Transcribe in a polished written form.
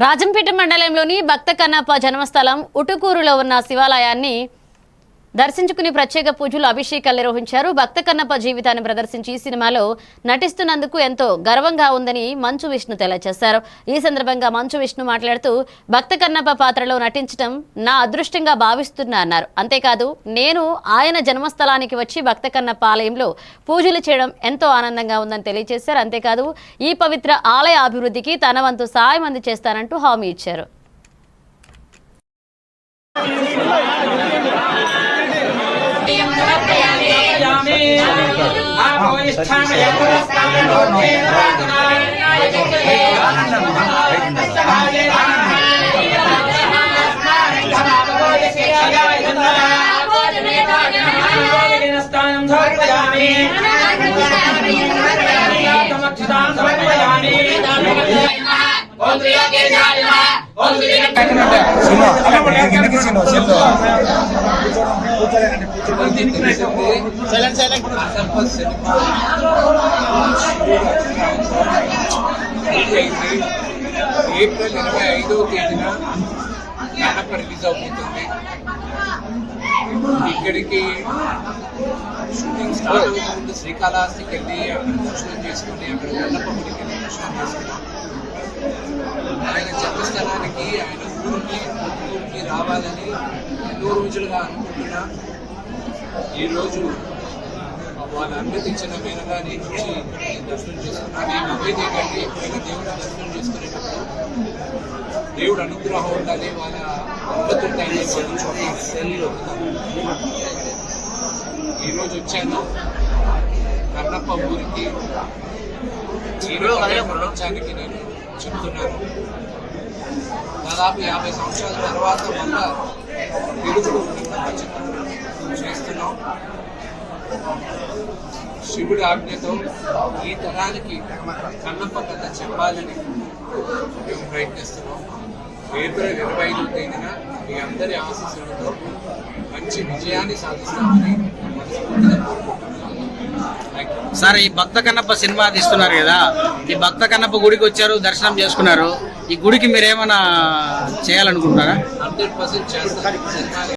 రాజంపేట మండలంలోని భక్త కన్నప్ప జన్మస్థలం ఉటుకూరులో ఉన్న శివాలయాన్ని దర్శించుకుని ప్రత్యేక పూజలు అభిషేకాలు నిర్వహించారు. భక్త కన్నప్ప జీవితాన్ని ప్రదర్శించి ఈ సినిమాలో నటిస్తున్నందుకు ఎంతో గర్వంగా ఉందని మంచు విష్ణు తెలియజేశారు. ఈ సందర్భంగా మంచు విష్ణు మాట్లాడుతూ భక్త కన్నప్ప పాత్రలో నటించడం నా అదృష్టంగా భావిస్తున్నా అన్నారు. అంతేకాదు నేను ఆయన జన్మస్థలానికి వచ్చి భక్త కన్నప్ప ఆలయంలో పూజలు చేయడం ఎంతో ఆనందంగా ఉందని తెలియజేశారు. అంతేకాదు ఈ పవిత్ర ఆలయ అభివృద్ధికి తన వంతు సహాయం అందించేస్తానంటూ హామీ ఇచ్చారు. ఏప్రిల్ 25వ తేదీన కన్నప్ప రిలీజ్ అవుతుంది. ఇక్కడికి షూటింగ్ స్టార్ట్ అవుతుంది. శ్రీకాళహస్తికి వెళ్ళి అక్కడ దర్శనం చేసుకుని అక్కడ కన్నప్ప గుడికి వెళ్ళి దర్శనం చేసుకున్నాం. ఆయన జన్మస్థలానికి ఆయన ఊరికి రావాలని ఎన్నో రోజులుగా అనుకుంటున్నా. ఈరోజు వాళ్ళ అనుమతించిన మేరగా నేను వచ్చి దర్శనం చేసుకున్నాను. ఈ నమ్మకం ఏంటంటే ఎప్పుడైనా దేవుడు దర్శనం చేసుకునేటప్పుడు దేవుడు అనుగ్రహం ఉండాలి, వాళ్ళ అనుమతుండాలి. ఈరోజు వచ్చాను కన్నప్ప ఊరికి. ప్రపంచానికి నేను చెప్తున్నాను. దాదాపు 50 సంవత్సరాల తర్వాత మళ్ళా తెలుగులో కన్నప్ప చిత్రం చేస్తున్నాం. శివుడి ఆజ్ఞతో ఈ తరానికి కన్నప్ప కథ చెప్పాలని మేము ప్రయత్నిస్తున్నాం. ఏప్రిల్ 25వ తేదీన మీ అందరి ఆశీస్సులతో మంచి విజయాన్ని సాధిస్తామని మనస్ఫూర్తిగా కోరుకుంటున్నాను. సార్, ఈ భక్త కన్నప్ప సినిమా తీస్తున్నారు కదా, ఈ భక్త కన్నప్ప గుడికి వచ్చారు, దర్శనం చేసుకున్నారు. ఈ గుడికి మీరు ఏమైనా చేయాలనుకుంటున్నారా? 100% చేస్తాను.